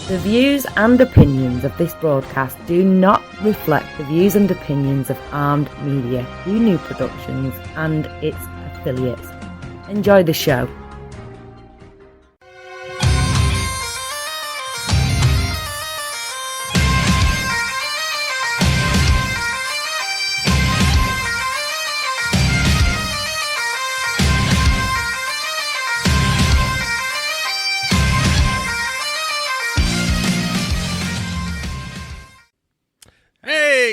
The views and opinions of this broadcast do not reflect the views and opinions of Armed Media, New Productions, and its affiliates. Enjoy the show.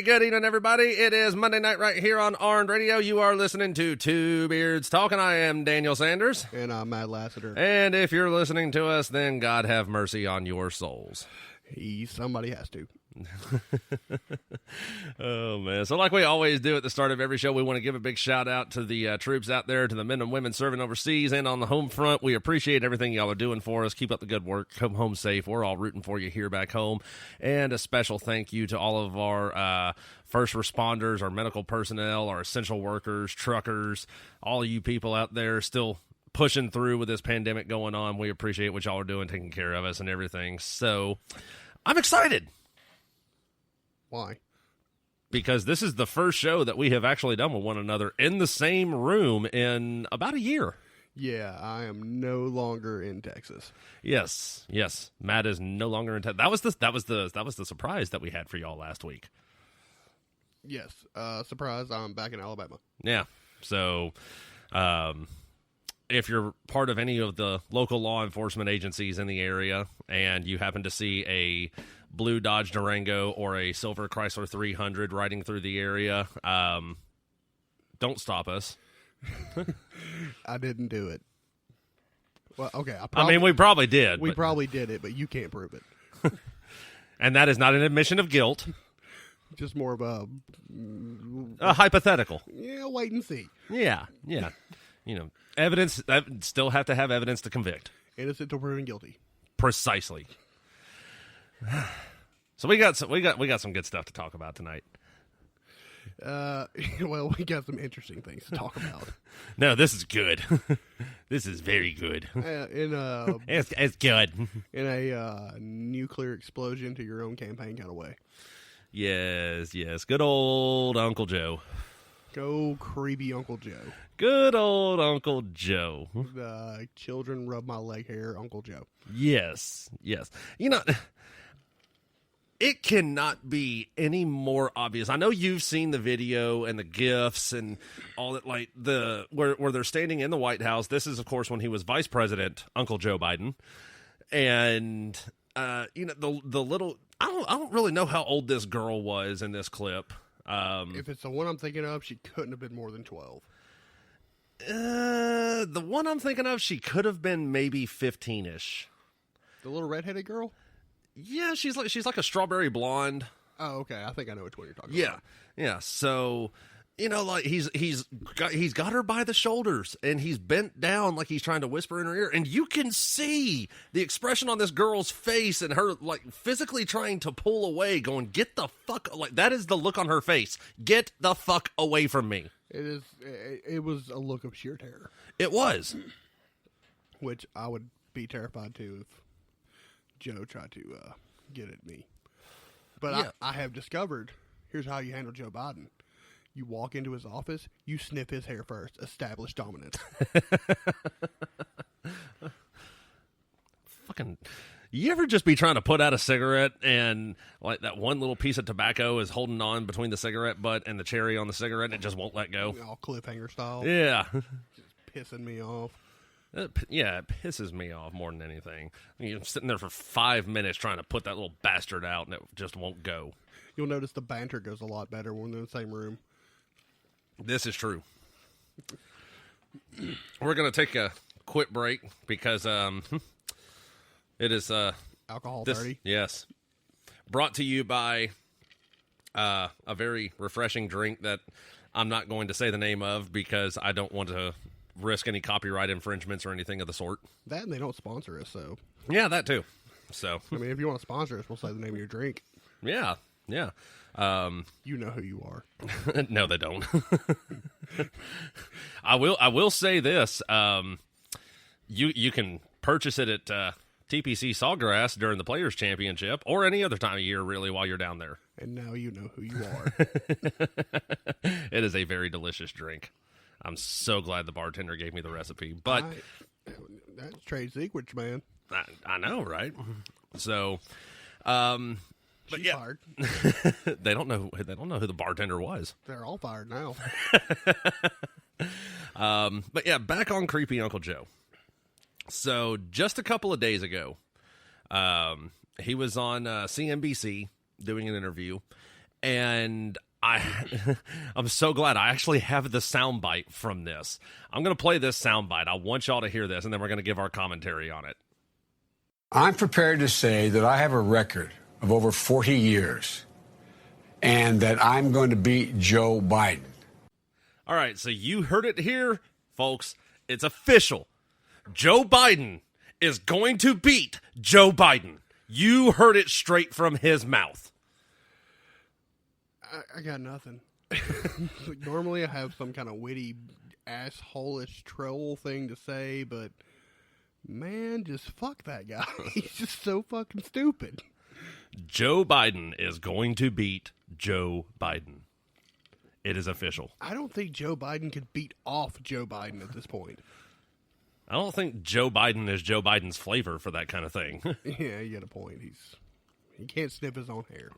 Good evening, everybody. It is Monday night right here on Armed Radio. You are listening to Two Beards Talking. I am Daniel Sanders. And I'm Matt Lassiter. And if you're listening to us, then God have mercy on your souls. Somebody has to. Oh, man. So like we always do at the start of every show, we want to give a big shout out to the troops out there, to the men and women serving overseas and on the home front. We appreciate everything y'all are doing for us. Keep up the good work. Come home safe. We're all rooting for you here back home. And a special thank you to all of our first responders, our medical personnel, our essential workers, truckers, all of you people out there still pushing through with this pandemic going on. We appreciate what y'all are doing, taking care of us and everything. So I'm excited. Why? Because this is the first show that we have actually done with one another in the same room in about a year. Yeah, I am no longer in Texas. Yes. Matt is no longer in Texas. That was the surprise that we had for y'all last week. Yes, surprise! I'm back in Alabama. Yeah. So, if you're part of any of the local law enforcement agencies in the area and you happen to see a blue Dodge Durango or a silver Chrysler 300 riding through the area, don't stop us. I didn't do it. Well, okay. We probably did. We probably did it, but you can't prove it. And that is not an admission of guilt. Just more of a hypothetical. Yeah, wait and see. Yeah. You know, evidence. Still have to have evidence to convict. Innocent till proven guilty. Precisely. So we got some good stuff to talk about tonight. Well, we got some interesting things to talk about. No, this is good. This is very good. It's good. In a nuclear explosion to your own campaign kind of way. Yes. Good old Uncle Joe. Go creepy Uncle Joe. Good old Uncle Joe. The children rub my leg hair, Uncle Joe. Yes. You know, it cannot be any more obvious. I know you've seen the video and the GIFs and all that, like where they're standing in the White House. This is, of course, when he was vice president, Uncle Joe Biden. And, you know, the little, I don't really know how old this girl was in this clip. If it's the one I'm thinking of, she couldn't have been more than 12. The one I'm thinking of, she could have been maybe 15-ish. The little redheaded girl? Yeah, she's like a strawberry blonde. Oh, okay. I think I know which one you're talking about. Yeah. So, you know, like he's got her by the shoulders and he's bent down like he's trying to whisper in her ear, and you can see the expression on this girl's face and her like physically trying to pull away, going, "Get the fuck!" Like that is the look on her face. Get the fuck away from me. It was a look of sheer terror. It was, which I would be terrified too if Joe tried to get at me. But yeah. I have discovered, here's how you handle Joe Biden. You walk into his office, you sniff his hair first. Establish dominance. Fucking, you ever just be trying to put out a cigarette and like that one little piece of tobacco is holding on between the cigarette butt and the cherry on the cigarette and it just won't let go? All cliffhanger style. Yeah. Just pissing me off. It pisses me off more than anything. You're sitting there for 5 minutes trying to put that little bastard out, and it just won't go. You'll notice the banter goes a lot better when they're in the same room. This is true. We're going to take a quick break because it is... Alcohol 30? Yes. Brought to you by a very refreshing drink that I'm not going to say the name of because I don't want to risk any copyright infringements or anything of the sort. That and they don't sponsor us, so. Yeah, that too. So. I mean, if you want to sponsor us, we'll say the name of your drink. Yeah. You know who you are. No, they don't. I will say this. You can purchase it at TPC Sawgrass during the Players Championship or any other time of year, really, while you're down there. And now you know who you are. It is a very delicious drink. I'm so glad the bartender gave me the recipe. But that's trade secrets, man. I know, right? So, but She's yeah, fired. they don't know who the bartender was. They're all fired now. But yeah, back on Creepy Uncle Joe. So just a couple of days ago, he was on CNBC doing an interview, and I'm so glad I actually have the soundbite from this. I'm going to play this soundbite. I want y'all to hear this, and then we're going to give our commentary on it. I'm prepared to say that I have a record of over 40 years and that I'm going to beat Joe Biden. All right, so you heard it here, folks. It's official. Joe Biden is going to beat Joe Biden. You heard it straight from his mouth. I got nothing. Normally I have some kind of witty, asshole-ish troll thing to say, but man, just fuck that guy. He's just so fucking stupid. Joe Biden is going to beat Joe Biden. It is official. I don't think Joe Biden could beat off Joe Biden at this point. I don't think Joe Biden is Joe Biden's flavor for that kind of thing. Yeah, you got a point. He can't sniff his own hair.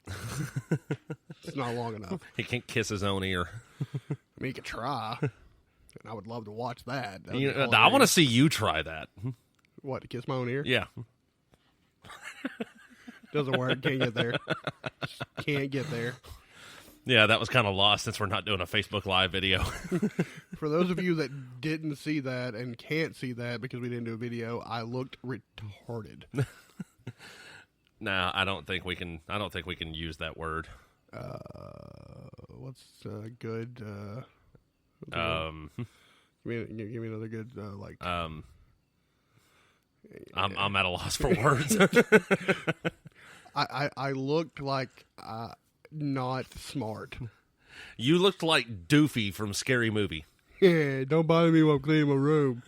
It's not long enough. He can't kiss his own ear. I mean, he could try, and I would love to watch that. I want to see you try that. What, to kiss my own ear? Yeah. Doesn't work. Can't get there. Can't get there. Yeah, that was kind of lost since we're not doing a Facebook Live video. For those of you that didn't see that and can't see that because we didn't do a video, I looked retarded. Nah, I don't think we can use that word. What's good? Give me another good I'm at a loss for words. I looked like not smart. You looked like Doofy from Scary Movie. Yeah, don't bother me while I'm cleaning my room.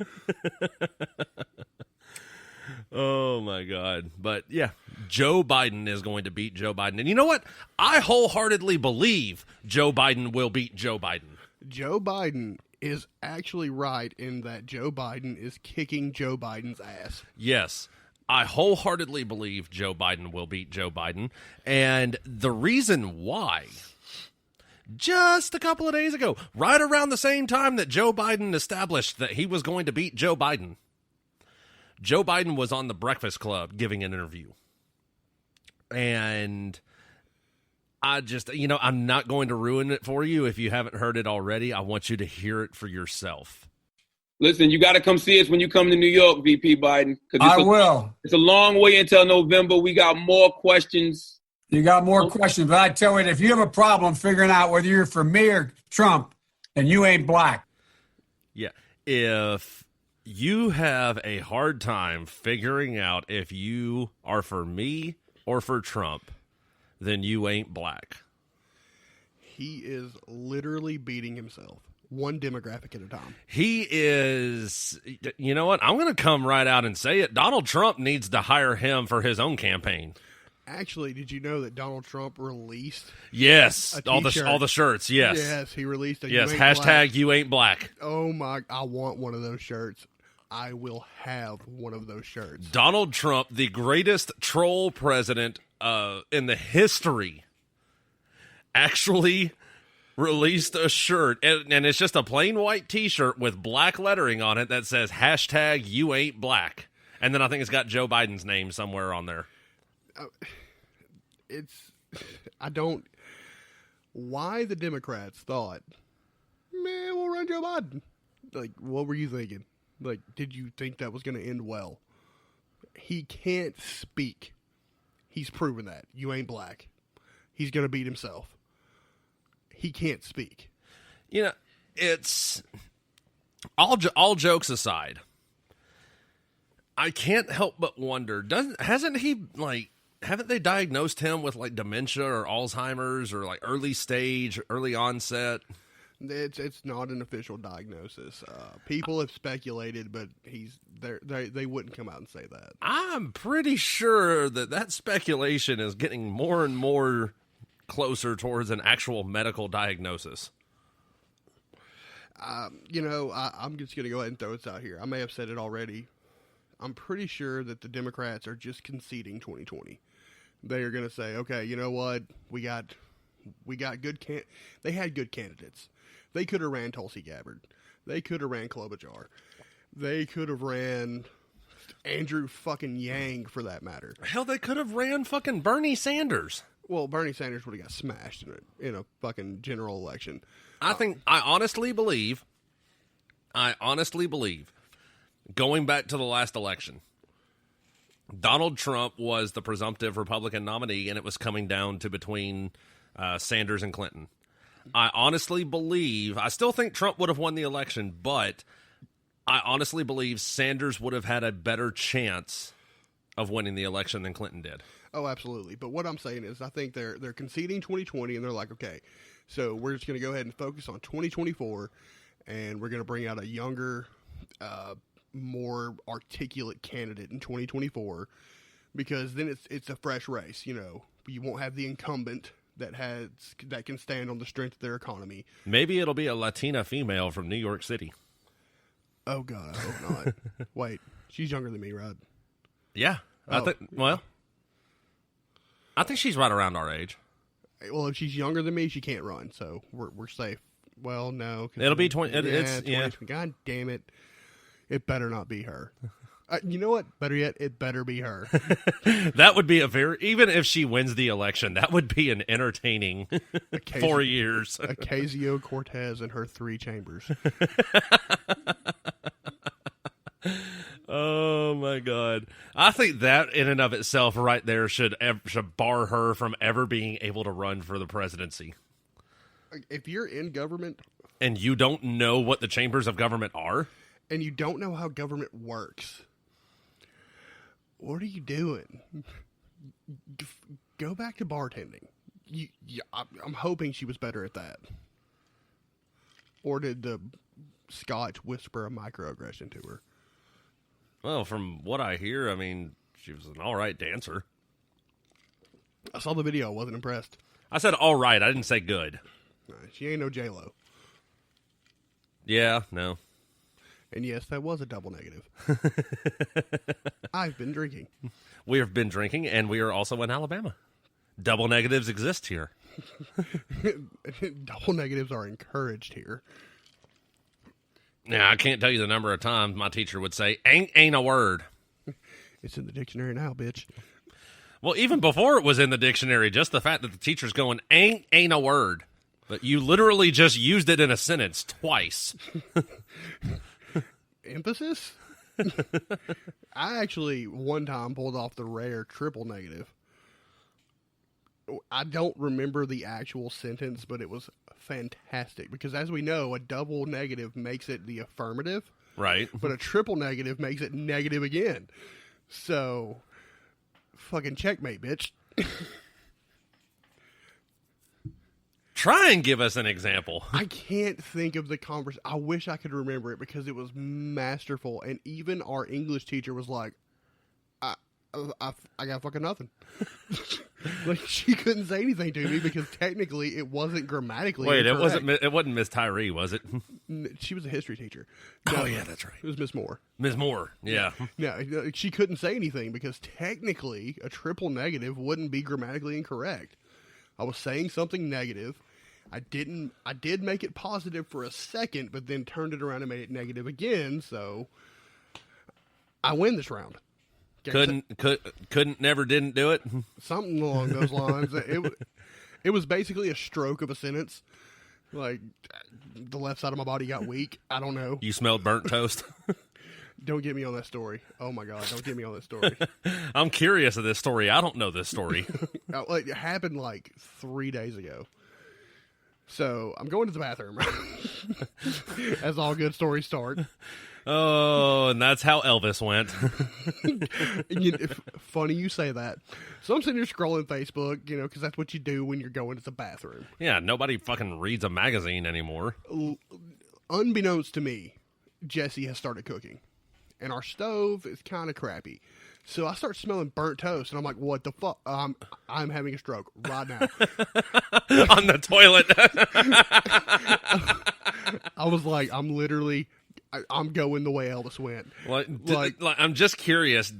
Oh, my God. But, yeah, Joe Biden is going to beat Joe Biden. And you know what? I wholeheartedly believe Joe Biden will beat Joe Biden. Joe Biden is actually right in that Joe Biden is kicking Joe Biden's ass. Yes. I wholeheartedly believe Joe Biden will beat Joe Biden. And the reason why, just a couple of days ago, right around the same time that Joe Biden established that he was going to beat Joe Biden was on The Breakfast Club giving an interview. And I just, I'm not going to ruin it for you if you haven't heard it already. I want you to hear it for yourself. Listen, you got to come see us when you come to New York, VP Biden. I will. It's a long way until November. We got more questions. You got more questions, but I tell you, if you have a problem figuring out whether you're for me or Trump, then you ain't black. Yeah. If you have a hard time figuring out if you are for me or for Trump, then you ain't black. He is literally beating himself. One demographic at a time. He is, you know what? I'm going to come right out and say it. Donald Trump needs to hire him for his own campaign. Actually, did you know that Donald Trump released? Yes, all the shirts. Yes, yes, he released a hashtag black. You ain't black. Oh my! I want one of those shirts. I will have one of those shirts. Donald Trump, the greatest troll president in the history, actually released a shirt, and it's just a plain white T-shirt with black lettering on it that says hashtag you ain't black. And then I think it's got Joe Biden's name somewhere on there. Why the Democrats thought, man, we'll run Joe Biden. Like, what were you thinking? Like, did you think that was going to end well? He can't speak. He's proven that. You ain't black. He's going to beat himself. He can't speak. It's all jokes aside. I can't help but wonder, haven't they diagnosed him with like dementia or Alzheimer's or like early onset? It's not an official diagnosis. People have speculated, but they wouldn't come out and say that. I'm pretty sure that speculation is getting more and more closer towards an actual medical diagnosis. I'm just going to go ahead and throw this out here. I may have said it already. I'm pretty sure that the Democrats are just conceding 2020. They are going to say, okay, you know what? We got good they had good candidates. They could have ran Tulsi Gabbard. They could have ran Klobuchar. They could have ran Andrew fucking Yang, for that matter. Hell, they could have ran fucking Bernie Sanders. Well, Bernie Sanders would have got smashed in a fucking general election. I honestly believe, going back to the last election, Donald Trump was the presumptive Republican nominee, and it was coming down to between Sanders and Clinton. I honestly believe, I still think Trump would have won the election, but I honestly believe Sanders would have had a better chance of winning the election than Clinton did. Oh, absolutely. But what I'm saying is I think they're conceding 2020, and they're like, okay, so we're just going to go ahead and focus on 2024, and we're going to bring out a younger, more articulate candidate in 2024, because then it's a fresh race. You won't have the incumbent that can stand on the strength of their economy. Maybe it'll be a Latina female from New York City. Oh God, I hope not. Wait, she's younger than me, right? Yeah. I think she's right around our age. Well, if she's younger than me, she can't run, so we're safe. Well, no, it'll be 20. God damn it! It better not be her. You know what? Better yet, it better be her. That would be even if she wins the election, that would be an entertaining 4 years. Ocasio-Cortez and her 3 chambers. Oh my God! I think that in and of itself, right there, should bar her from ever being able to run for the presidency. If you're in government and you don't know what the chambers of government are, and you don't know how government works, what are you doing? Go back to bartending. I'm hoping she was better at that. Or did the Scotch whisper a microaggression to her? Well, from what I hear, I mean, she was an all right dancer. I saw the video. I wasn't impressed. I said all right. I didn't say good. She ain't no J-Lo. Yeah, no. And yes, that was a double negative. I've been drinking. We have been drinking, and we are also in Alabama. Double negatives exist here. Double negatives are encouraged here. Now, I can't tell you the number of times my teacher would say, ain't a word. It's in the dictionary now, bitch. Well, even before it was in the dictionary, just the fact that the teacher's going, ain't a word. But you literally just used it in a sentence twice. Emphasis? I actually, one time, pulled off the rare triple negative. I don't remember the actual sentence, but it was fantastic. Because as we know, a double negative makes it the affirmative. Right. But a triple negative makes it negative again. So, fucking checkmate, bitch. Try and give us an example. I can't think of the conversation. I wish I could remember it because it was masterful. And even our English teacher was like, I got fucking nothing. Like, she couldn't say anything to me because technically it wasn't grammatically incorrect. It wasn't Miss Tyree, was it? She was a history teacher. No, yeah, that's right. It was Miss Moore. Miss Moore, yeah. No, she couldn't say anything because technically a triple negative wouldn't be grammatically incorrect. I was saying something negative. I did make it positive for a second, but then turned it around and made it negative again, so I win this round. Couldn't, never, didn't do it. Something along those lines. It was basically a stroke of a sentence. Like, the left side of my body got weak. I don't know. You smelled burnt toast. Don't get me on that story. Oh my God, don't get me on that story. I'm curious of this story. I don't know this story. It happened like 3 days ago. So I'm going to the bathroom, as all good stories start. Oh, and that's how Elvis went. Funny you say that. So I'm sitting here scrolling Facebook, because that's what you do when you're going to the bathroom. Yeah, nobody fucking reads a magazine anymore. Unbeknownst to me, Jesse has started cooking. And our stove is kind of crappy. So I start smelling burnt toast, and I'm like, what the fuck? I'm having a stroke right now. On the toilet. I was like, I'm going the way Elvis went. I'm just curious.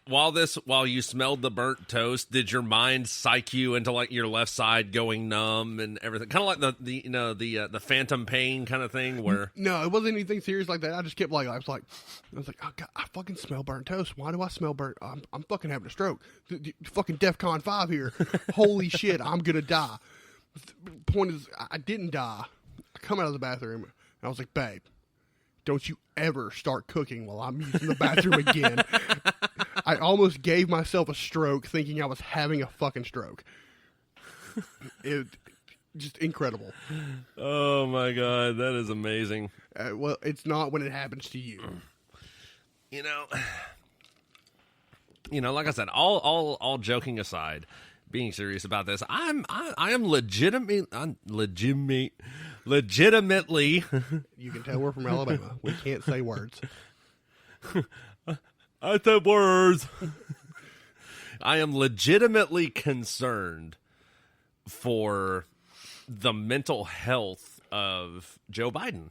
While you smelled the burnt toast, did your mind psych you into like your left side going numb and everything? Kind of like the phantom pain kind of thing where. No, it wasn't anything serious like that. I just kept I was like, oh God, I fucking smell burnt toast. Why do I smell burnt? I'm fucking having a stroke. Fucking DEFCON 5 here. Holy shit, I'm gonna die. The point is, I didn't die. I come out of the bathroom and I was like, babe, don't you ever start cooking while I'm using the bathroom again. I almost gave myself a stroke thinking I was having a fucking stroke. It just incredible. Oh my God, that is amazing. Well, it's not when it happens to you. Like I said, all joking aside, being serious about this, I am legitimately. You can tell we're from Alabama. We can't say words. I said words. I am legitimately concerned for the mental health of Joe Biden.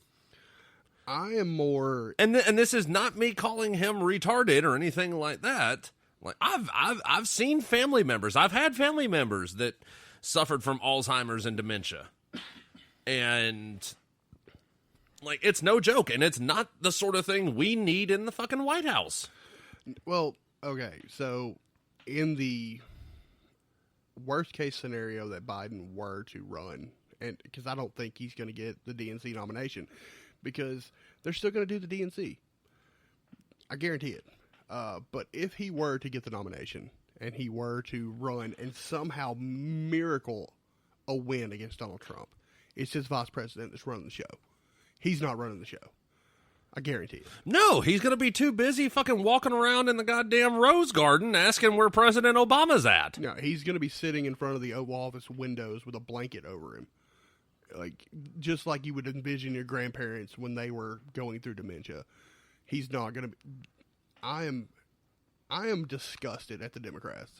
I am more, and this is not me calling him retarded or anything like that. Like I've seen family members. I've had family members that suffered from Alzheimer's and dementia, and like it's no joke, and it's not the sort of thing we need in the fucking White House. Well, okay, so in the worst case scenario that Biden were to run, and because I don't think he's going to get the DNC nomination, because they're still going to do the DNC. I guarantee it. But if he were to get the nomination and he were to run and somehow miracle a win against Donald Trump, it's his vice president that's running the show. He's not running the show. I guarantee it. No, he's going to be too busy fucking walking around in the goddamn Rose Garden asking where President Obama's at. No, he's going to be sitting in front of the Oval Office windows with a blanket over him. Just like you would envision your grandparents when they were going through dementia. He's not going to be... I am disgusted at the Democrats.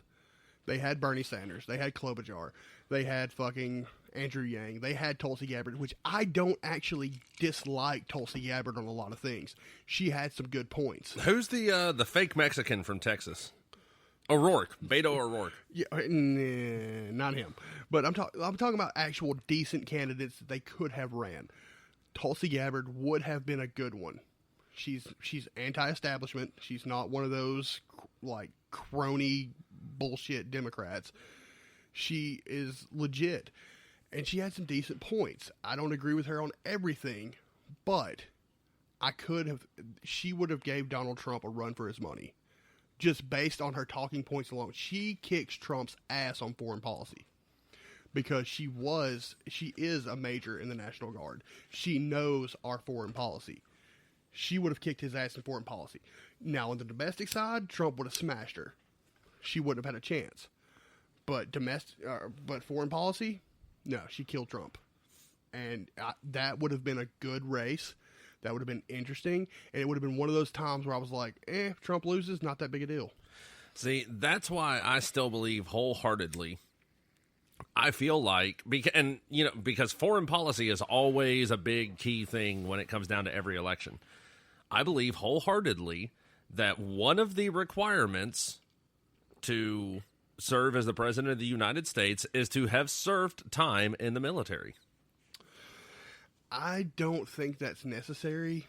They had Bernie Sanders. They had Klobuchar. They had fucking Andrew Yang. They had Tulsi Gabbard, which I don't actually dislike Tulsi Gabbard on a lot of things. She had some good points. Who's the fake Mexican from Texas? O'Rourke. Beto O'Rourke. Yeah, nah, not him. But I'm talking about actual decent candidates that they could have ran. Tulsi Gabbard would have been a good one. She's anti-establishment. She's not one of those like crony bullshit Democrats. She is legit, and she had some decent points. I don't agree with her on everything, but she would have gave Donald Trump a run for his money, just based on her talking points alone. She kicks Trump's ass on foreign policy. Because she is a major in the National Guard. She knows our foreign policy. She would have kicked his ass in foreign policy. Now, on the domestic side, Trump would have smashed her. She wouldn't have had a chance. But foreign policy, no, she killed Trump. And that would have been a good race. That would have been interesting. And it would have been one of those times where I was like, if Trump loses, not that big a deal. See, that's why I still believe wholeheartedly. I feel like, because foreign policy is always a big key thing when it comes down to every election. I believe wholeheartedly that one of the requirements to serve as the President of the United States is to have served time in the military. I don't think that's necessary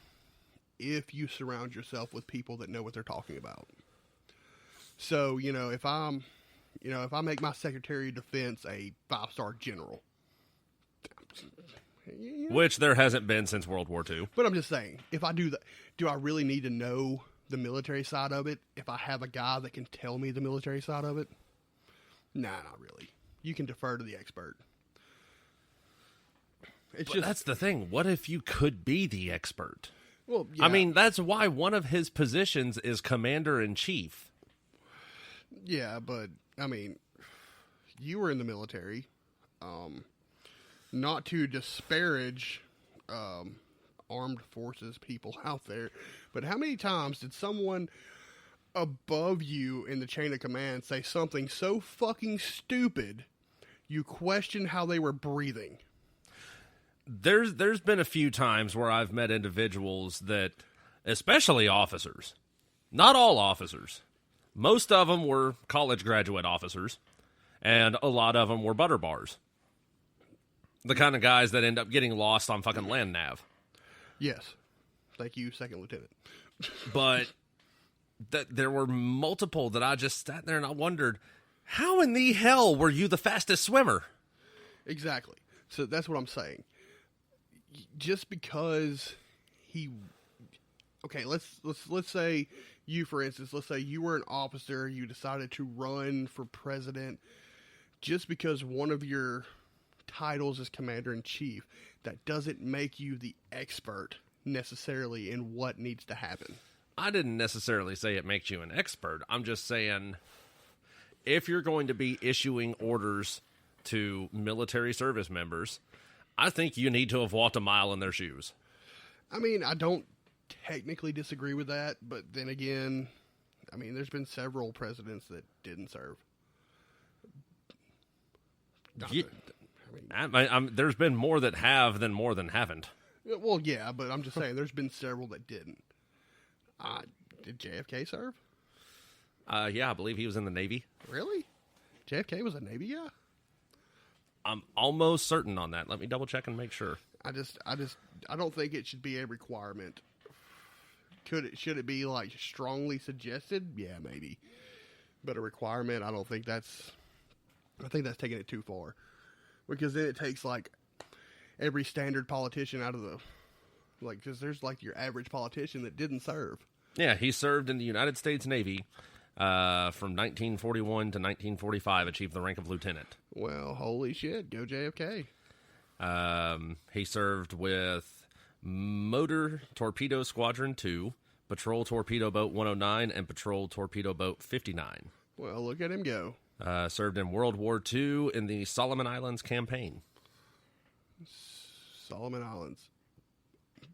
if you surround yourself with people that know what they're talking about. So, if I make my Secretary of Defense a 5-star general. Which there hasn't been since World War II. But I'm just saying, if I do that, do I really need to know the military side of it if I have a guy that can tell me the military side of it? Nah, not really. You can defer to the expert. That's the thing. What if you could be the expert? Well, I mean, that's why one of his positions is commander-in-chief. Yeah, but, I mean, you were in the military. Not to disparage armed forces people out there, but how many times did someone above you in the chain of command say something so fucking stupid you question how they were breathing? There's been a few times where I've met individuals that, especially officers, not all officers, most of them were college graduate officers, and a lot of them were butter bars. The kind of guys that end up getting lost on fucking land nav. Yes. Thank you, Second Lieutenant. But there were multiple that I just sat there and I wondered, how in the hell were you the fastest swimmer? Exactly. So that's what I'm saying. Just because okay, let's say you, for instance, let's say you were an officer, you decided to run for president. Just because one of your titles is commander-in-chief, that doesn't make you the expert necessarily in what needs to happen. I didn't necessarily say it makes you an expert. I'm just saying, if you're going to be issuing orders to military service members, I think you need to have walked a mile in their shoes. I mean, I don't technically disagree with that, but then again, I mean, there's been several presidents that didn't serve. There's been more that have than more than haven't. Well, yeah, but I'm just saying there's been several that didn't. Did JFK serve? Yeah, I believe he was in the Navy. Really? JFK was a Navy guy? I'm almost certain on that. Let me double check and make sure. I don't think it should be a requirement. Should it be like strongly suggested? Yeah, maybe. But a requirement, I think that's taking it too far. Because then it takes like every standard politician out of the, like, because there's like your average politician that didn't serve. Yeah, he served in the United States Navy from 1941 to 1945, achieved the rank of lieutenant. Well, holy shit, go JFK. He served with Motor Torpedo Squadron 2, Patrol Torpedo Boat 109, and Patrol Torpedo Boat 59. Well, look at him go. Served in World War II in the Solomon Islands campaign. Solomon Islands.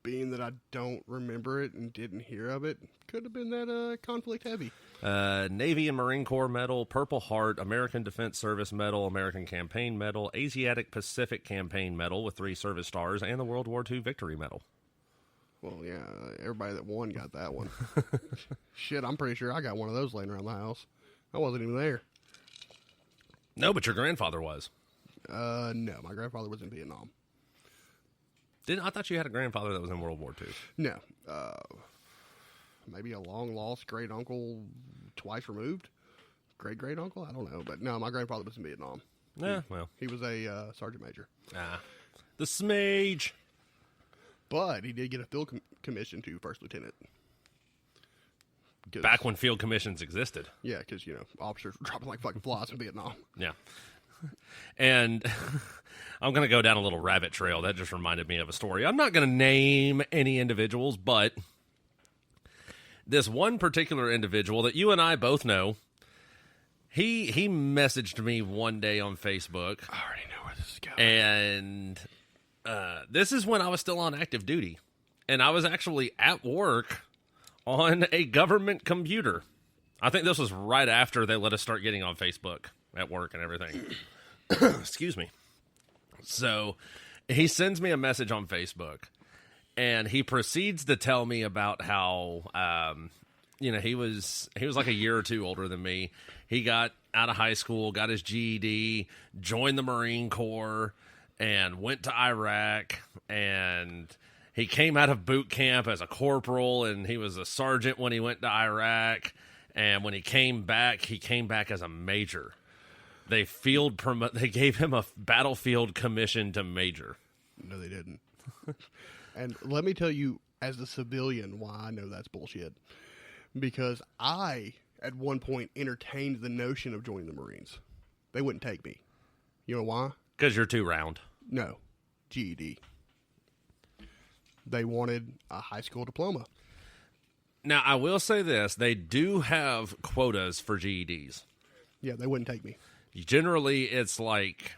Being that I don't remember it and didn't hear of it, could have been that conflict heavy. Navy and Marine Corps Medal, Purple Heart, American Defense Service Medal, American Campaign Medal, Asiatic Pacific Campaign Medal with 3 service stars, and the World War II Victory Medal. Well, yeah, everybody that won got that one. Shit, I'm pretty sure I got one of those laying around the house. I wasn't even there. No, but your grandfather was. No, my grandfather was in Vietnam. I thought you had a grandfather that was in World War II. No. Maybe a long-lost great-uncle twice removed? Great-great-uncle? I don't know. But no, my grandfather was in Vietnam. Yeah, well. He was a sergeant major. The smage. But he did get a field commission to first lieutenant. Back when field commissions existed. Yeah, because, officers were dropping like fucking flies in Vietnam. Yeah. And I'm going to go down a little rabbit trail. That just reminded me of a story. I'm not going to name any individuals, but this one particular individual that you and I both know, he messaged me one day on Facebook. I already know where this is going. And this is when I was still on active duty. And I was actually at work on a government computer. I think this was right after they let us start getting on Facebook at work and everything. Excuse me. So he sends me a message on Facebook, and he proceeds to tell me about how, he was like a year or two older than me. He got out of high school, got his GED, joined the Marine Corps, and went to Iraq, and he came out of boot camp as a corporal, and he was a sergeant when he went to Iraq. And when he came back as a major. They gave him a battlefield commission to major. No, they didn't. And let me tell you, as a civilian, why I know that's bullshit. Because I, at one point, entertained the notion of joining the Marines. They wouldn't take me. You know why? Because you're too round. No. GED. They wanted a high school diploma. Now, I will say this. They do have quotas for GEDs. Yeah, they wouldn't take me. Generally, it's like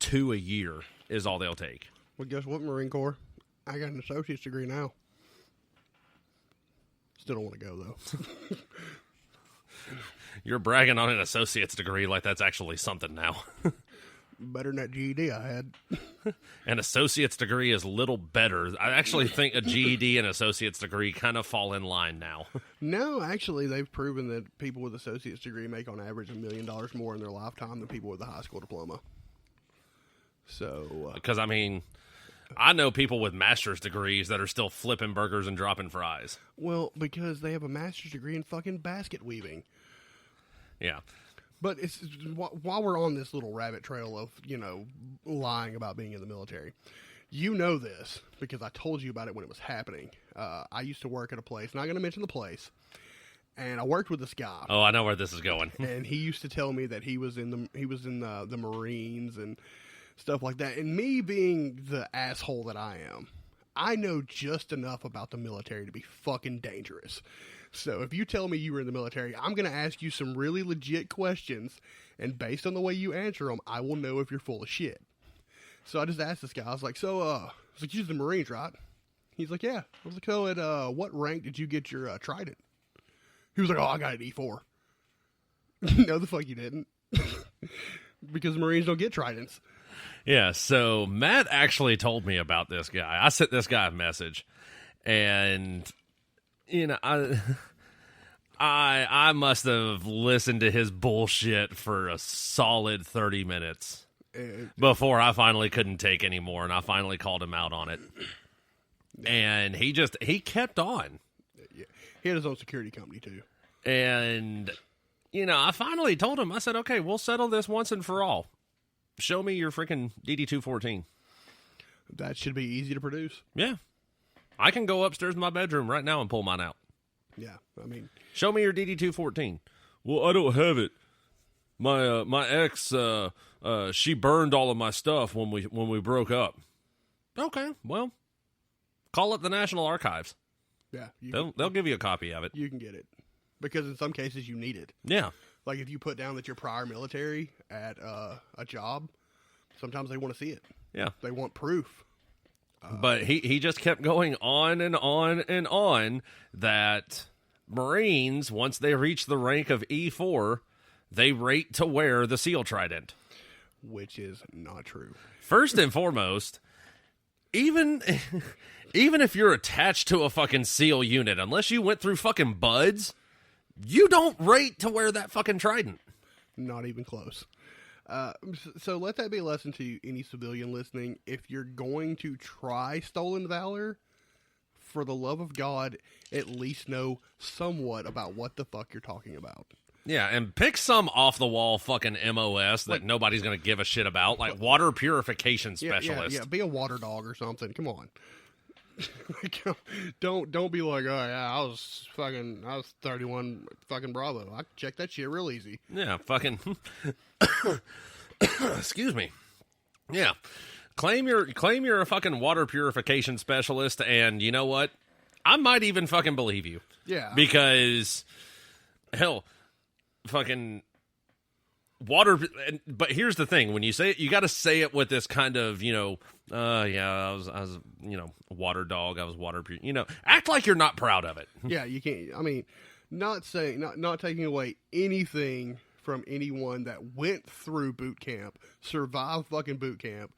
2 a year is all they'll take. Well, guess what, Marine Corps? I got an associate's degree now. Still don't want to go, though. You're bragging on an associate's degree like that's actually something now. Better than that GED I had. An associate's degree is little better. I actually think a GED and associate's degree kind of fall in line now. No, actually, they've proven that people with associate's degree make on average $1 million more in their lifetime than people with a high school diploma. So, Because, I mean, I know people with master's degrees that are still flipping burgers and dropping fries. well, because they have a master's degree in fucking basket weaving. Yeah. But it's while we're on this little rabbit trail of, lying about being in the military, you know this because I told you about it when it was happening. I used to work at a place, not going to mention the place, and I worked with this guy. Oh, I know where this is going. And he used to tell me that he was in the Marines and stuff like that. And me being the asshole that I am, I know just enough about the military to be fucking dangerous. So if you tell me you were in the military, I'm going to ask you some really legit questions, and based on the way you answer them, I will know if you're full of shit. So I just asked this guy, I was like, you're the Marines, right? He's like, yeah. I was like, so at what rank did you get your trident? He was like, I got an E4. No, the fuck you didn't. Because Marines don't get tridents. Yeah, so Matt actually told me about this guy. I sent this guy a message, and I must have listened to his bullshit for a solid 30 minutes before I finally couldn't take anymore, and I finally called him out on it. And he kept on. Yeah. He had his own security company, too. And, I finally told him, I said, okay, we'll settle this once and for all. Show me your freaking DD-214. That should be easy to produce. Yeah. I can go upstairs in my bedroom right now and pull mine out. Yeah, I mean... Show me your DD-214. Well, I don't have it. My ex, she burned all of my stuff when we broke up. Okay, well, call it the National Archives. Yeah. They'll give you a copy of it. You can get it. Because in some cases you need it. Yeah. Like if you put down that you're prior military at a job, sometimes they want to see it. Yeah. They want proof. But he just kept going on and on and on that Marines, once they reach the rank of E4, they rate to wear the SEAL Trident. Which is not true. First and foremost, even if you're attached to a fucking SEAL unit, unless you went through fucking BUDS, you don't rate to wear that fucking trident. Not even close. So let that be a lesson to any civilian listening. If you're going to try stolen valor, for the love of God, at least know somewhat about what the fuck you're talking about. Yeah, and pick some off-the-wall fucking MOS that nobody's going to give a shit about, like water purification specialist. Yeah, be a water dog or something. Come on. Don't be like, oh yeah, I was 31 fucking Bravo. I can check that shit real easy. Yeah, fucking excuse me. Yeah. Claim you're a fucking water purification specialist, and you know what? I might even fucking believe you. Yeah. Because hell, fucking water. But here's the thing: when you say it, you got to say it with this kind of, I was, a water dog. I was water pure. Act like you're not proud of it. Yeah, you can't. I mean, not taking away anything from anyone that went through boot camp, survived fucking boot camp,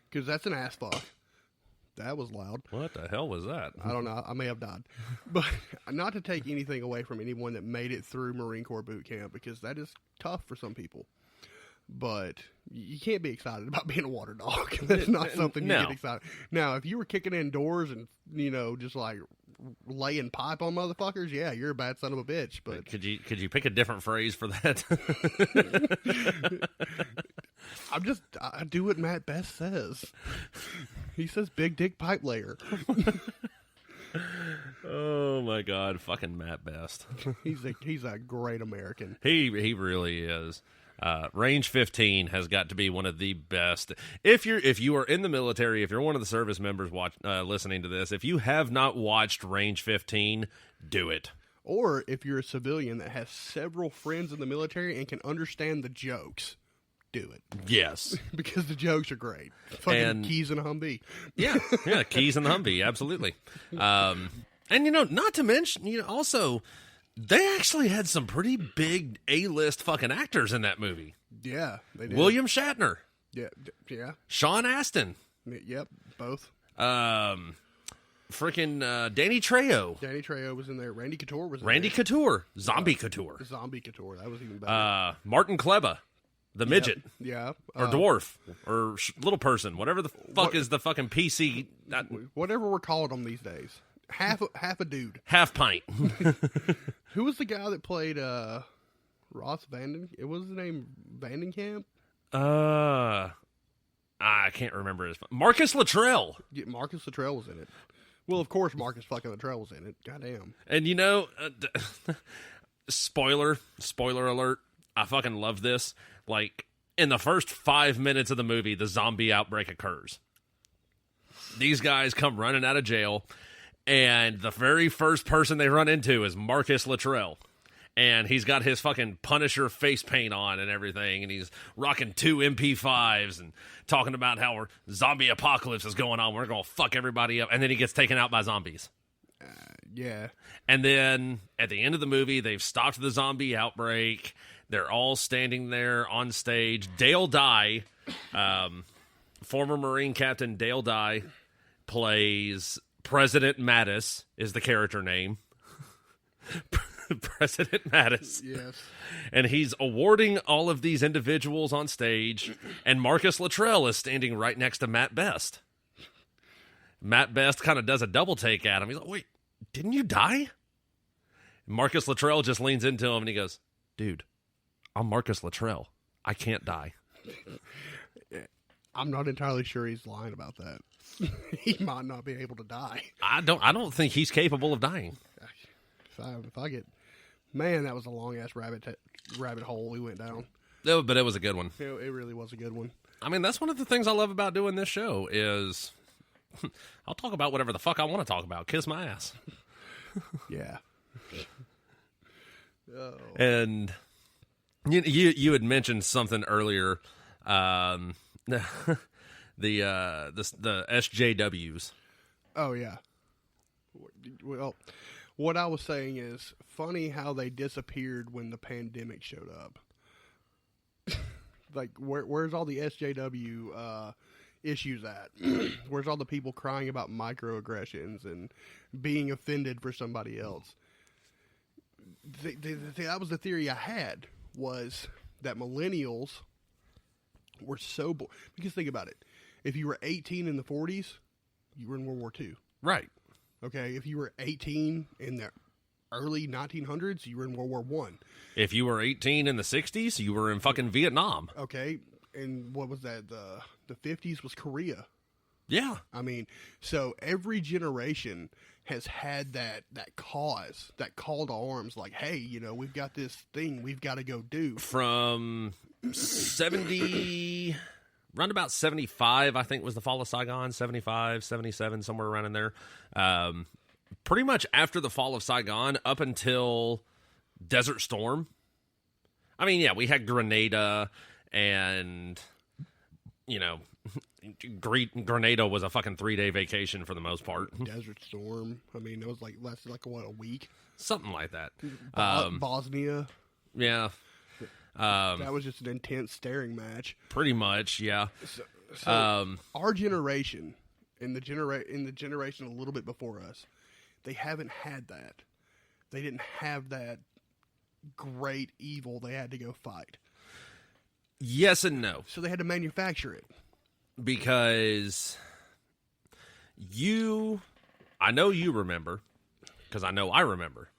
because that's an ass fuck. That was loud. What the hell was that? I don't know. I may have died. But not to take anything away from anyone that made it through Marine Corps boot camp, because that is tough for some people. But you can't be excited about being a water dog. That's not something you get excited. Now, if you were kicking indoors and, just like laying pipe on motherfuckers, yeah, you're a bad son of a bitch. But could you pick a different phrase for that? I do what Matt Best says. He says big dick pipe layer. Oh my God, fucking Matt Best. He's a great American. He really is. Range 15 has got to be one of the best. If you are in the military, if you're one of the service members listening to this, if you have not watched Range 15, do it. Or if you're a civilian that has several friends in the military and can understand the jokes, do it. Yes. Because the jokes are great. Fucking keys in a Humvee. Yeah, keys in the Humvee, absolutely. And, not to mention, also, they actually had some pretty big A-list fucking actors in that movie. Yeah, they did. William Shatner. Yeah. Sean Astin. Yep, both. Freaking Danny Trejo. Danny Trejo was in there. Randy Couture was in Randy there. Couture. Zombie Couture. Zombie Couture. That was even better. Martin Kleba. The midget. Yeah. Or dwarf. Or little person. Whatever the fuck is the fucking PC. Whatever we're calling them these days. Half a dude. Half pint. Who was the guy that played Ross Vanden? It was his name Vandenkamp? I can't remember his. Marcus Luttrell. Yeah, Marcus Luttrell was in it. Well, of course, Marcus fucking Luttrell was in it. Goddamn. And spoiler alert. I fucking love this. Like, in the first 5 minutes of the movie, the zombie outbreak occurs. These guys come running out of jail, and the very first person they run into is Marcus Luttrell. And he's got his fucking Punisher face paint on and everything, and he's rocking 2 MP5s and talking about how our zombie apocalypse is going on. We're going to fuck everybody up. And then he gets taken out by zombies. Yeah. And then at the end of the movie, they've stopped the zombie outbreak. They're all standing there on stage. Dale Dye, former Marine Captain Dale Dye, plays President Mattis, is the character name. President Mattis. Yes. And he's awarding all of these individuals on stage, and Marcus Luttrell is standing right next to Matt Best. Matt Best kind of does a double take at him. He's like, wait, didn't you die? Marcus Luttrell just leans into him and he goes, dude, I'm Marcus Luttrell. I can't die. I'm not entirely sure he's lying about that. He might not be able to die. I don't think he's capable of dying. If I get, man, that was a long ass rabbit hole we went down. But it was a good one. It really was a good one. I mean, that's one of the things I love about doing this show is I'll talk about whatever the fuck I want to talk about. Kiss my ass. Yeah. Oh. And you had mentioned something earlier, the SJWs. Oh yeah. Well, what I was saying is funny how they disappeared when the pandemic showed up. Like, where's all the SJW issues at? Where's all the people crying about microaggressions and being offended for somebody else? That was the theory I had, was that millennials were so bored. Because think about it. If you were 18 in the 40s, you were in World War II. Right. Okay, if you were 18 in the early 1900s, you were in World War I. If you were 18 in the 60s, you were in fucking Vietnam. Okay, and what was that? The 50s was Korea. Yeah. I mean, so every generation has had that cause, that call to arms, like, hey, we've got this thing we've got to go do. From 70... Around about 75, I think, was the fall of Saigon. 75, 77, somewhere around in there. Pretty much after the fall of Saigon, up until Desert Storm. I mean, yeah, we had Grenada, and, Grenada was a fucking 3-day vacation for the most part. Desert Storm. I mean, it was lasted a week? Something like that. Bosnia. Yeah. That was just an intense staring match. Pretty much, yeah. So our generation, in the generation a little bit before us, they haven't had that. They didn't have that great evil they had to go fight. Yes and no. So they had to manufacture it. Because I know you remember, because I know I remember,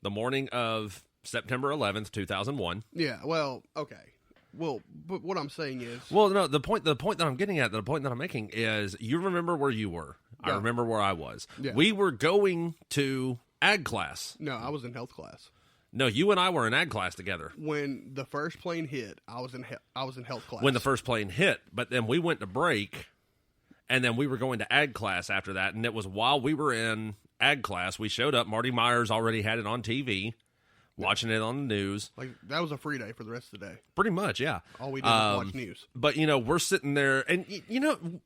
the morning of September 11th, 2001. Yeah, well, okay. Well, but what I'm saying is... Well, no, the point that I'm getting at, the point that I'm making is you remember where you were. Yeah. I remember where I was. Yeah. We were going to ag class. No, I was in health class. No, you and I were in ag class together. When the first plane hit, I was in health class. When the first plane hit, but then we went to break, and then we were going to ag class after that, and it was while we were in ag class, we showed up. Marty Myers already had it on TV, watching it on the news. Like, that was a free day for the rest of the day. Pretty much, yeah. All we did was watch news. But, we're sitting there, and,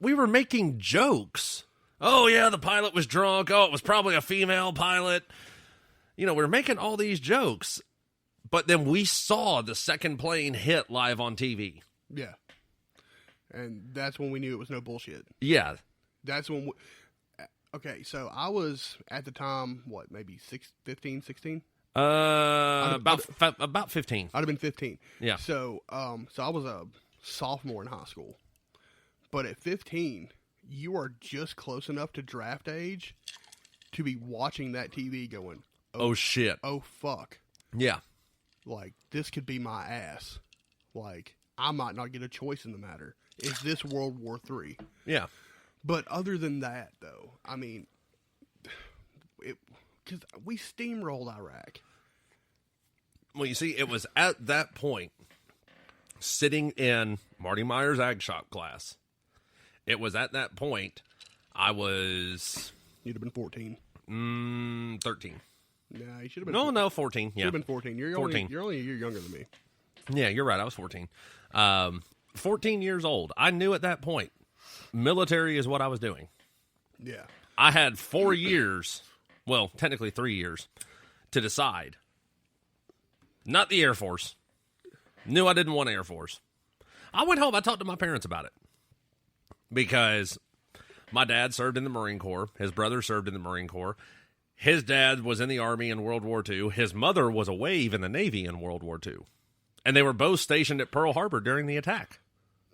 we were making jokes. Oh, yeah, the pilot was drunk. Oh, it was probably a female pilot. We're making all these jokes, but then we saw the second plane hit live on TV. Yeah. And that's when we knew it was no bullshit. Yeah. That's when okay, so I was, at the time, maybe 15, 16? About 15. I'd have been 15. Yeah. So I was a sophomore in high school. But at 15, you are just close enough to draft age to be watching that TV going, oh shit. Oh, fuck. Yeah. Like, this could be my ass. Like, I might not get a choice in the matter. Is this World War III? Yeah. But other than that, though, I mean, because we steamrolled Iraq. Well, you see, it was at that point, sitting in Marty Myers Ag Shop class, it was at that point, I was... You'd have been 14. 13. Nah, you should have been... No, 14, yeah. Should have been 14. You're 14. Only a year younger than me. Yeah, you're right, I was 14. 14 years old. I knew at that point, military is what I was doing. Yeah. I had 4 years, well, technically 3 years, to decide. Not the Air Force. Knew I didn't want Air Force. I went home, I talked to my parents about it. Because my dad served in the Marine Corps. His brother served in the Marine Corps. His dad was in the Army in World War II. His mother was a wave in the Navy in World War II. And they were both stationed at Pearl Harbor during the attack.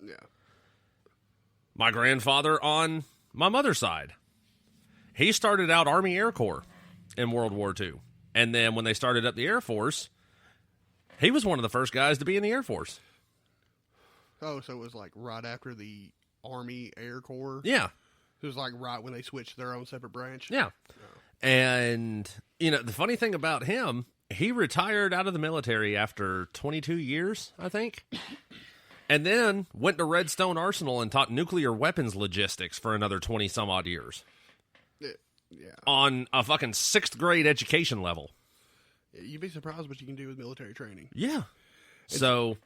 Yeah. My grandfather on my mother's side, he started out Army Air Corps in World War II. And then when they started up the Air Force, he was one of the first guys to be in the Air Force. Oh, so it was like right after the Army Air Corps? Yeah. It was like right when they switched their own separate branch? Yeah. And, the funny thing about him, he retired out of the military after 22 years, I think. And then went to Redstone Arsenal and taught nuclear weapons logistics for another 20-some-odd years. Yeah. On a fucking 6th grade education level. You'd be surprised what you can do with military training. Yeah. So,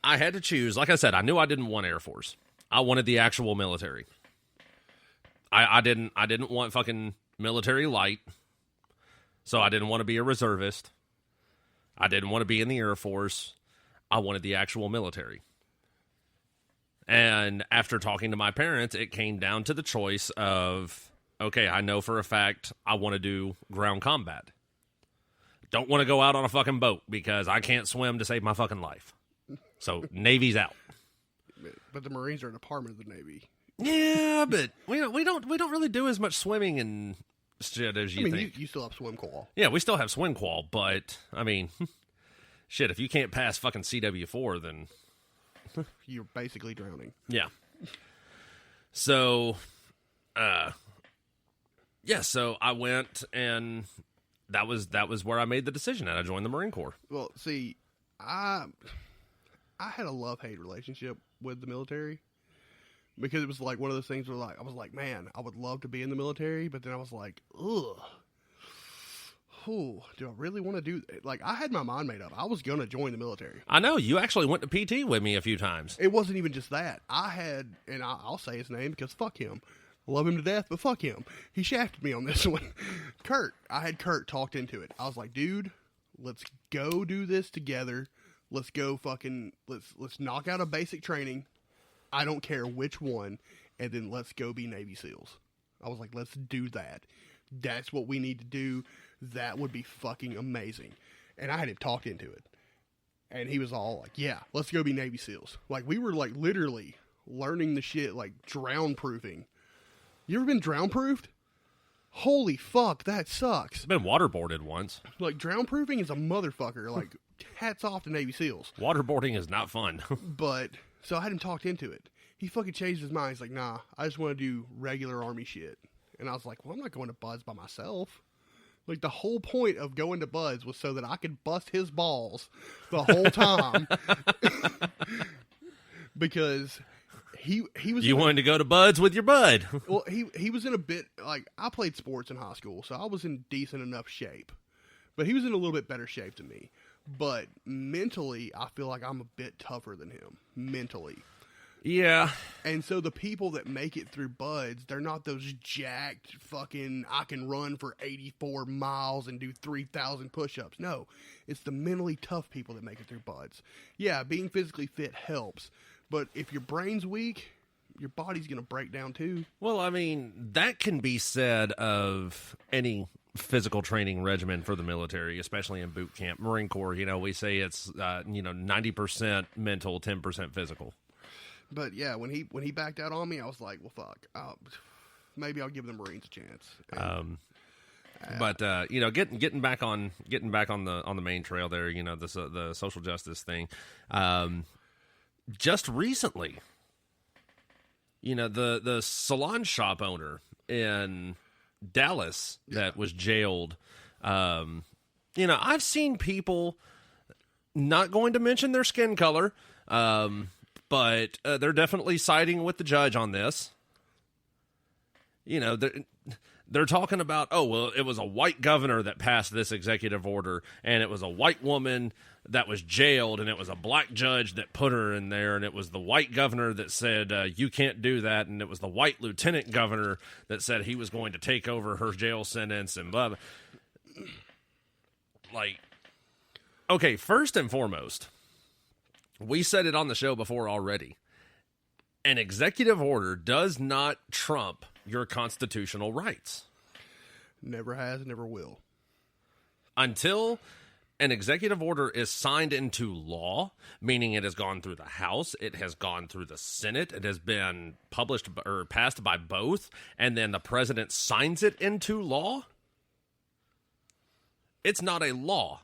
I had to choose. Like I said, I knew I didn't want Air Force. I wanted the actual military. I didn't want fucking military light. So I didn't want to be a reservist. I didn't want to be in the Air Force. I wanted the actual military. And after talking to my parents, it came down to the choice of, okay, I know for a fact I want to do ground combat. Don't want to go out on a fucking boat because I can't swim to save my fucking life. So Navy's out. But the Marines are a department of the Navy. Yeah, but we don't really do as much swimming and shit as you think. You still have swim qual. Yeah, we still have swim qual, but I mean, shit, if you can't pass fucking CW4, then you're basically drowning. Yeah. So, so I went, and that was where I made the decision, and I joined the Marine Corps. Well, see, I had a love-hate relationship with the military because it was like one of those things where I was like, man, I would love to be in the military, but then I was like, ugh. Do I really want to do that? Like, I had my mind made up. I was going to join the military. I know. You actually went to PT with me a few times. It wasn't even just that. I had, and I'll say his name because fuck him. I love him to death, but fuck him. He shafted me on this one. Kurt. I had Kurt talked into it. I was like, dude, let's go do this together. Let's go let's knock out a basic training. I don't care which one. And then let's go be Navy SEALs. I was like, let's do that. That's what we need to do. That would be fucking amazing. And I had him talked into it. And he was all like, yeah, let's go be Navy SEALs. Like, we were like literally learning the shit, like drown proofing. You ever been drown proofed? Holy fuck, that sucks. I've been waterboarded once. Like, drown proofing is a motherfucker. Like, hats off to Navy SEALs. Waterboarding is not fun. But, so I had him talked into it. He fucking changed his mind. He's like, nah, I just want to do regular Army shit. And I was like, well, I'm not going to Buzz by myself. Like, the whole point of going to Bud's was so that I could bust his balls the whole time. Because he was... You wanted to go to Bud's with your bud. Well, he was in a bit... Like, I played sports in high school, so I was in decent enough shape. But he was in a little bit better shape than me. But mentally, I feel like I'm a bit tougher than him. Mentally. Yeah. And so the people that make it through Bud's, they're not those jacked fucking, I can run for 84 miles and do 3,000 push-ups. No, it's the mentally tough people that make it through Bud's. Yeah, being physically fit helps, but if your brain's weak, your body's going to break down too. Well, I mean, that can be said of any physical training regimen for the military, especially in boot camp. Marine Corps, we say it's, 90% mental, 10% physical. But yeah, when he backed out on me, I was like, well, fuck. Maybe I'll give the Marines a chance. But getting back on the main trail there, the social justice thing. Just recently, the salon shop owner in Dallas that was jailed. I've seen people, not going to mention their skin color, but they're definitely siding with the judge on this. They're talking about, it was a white governor that passed this executive order, and it was a white woman that was jailed, and it was a black judge that put her in there, and it was the white governor that said, you can't do that, and it was the white lieutenant governor that said he was going to take over her jail sentence, and blah, blah. Like, okay, first and foremost, we said it on the show before already. An executive order does not trump your constitutional rights. Never has, never will. Until an executive order is signed into law, meaning it has gone through the House, it has gone through the Senate, it has been published or passed by both, and then the president signs it into law, it's not a law.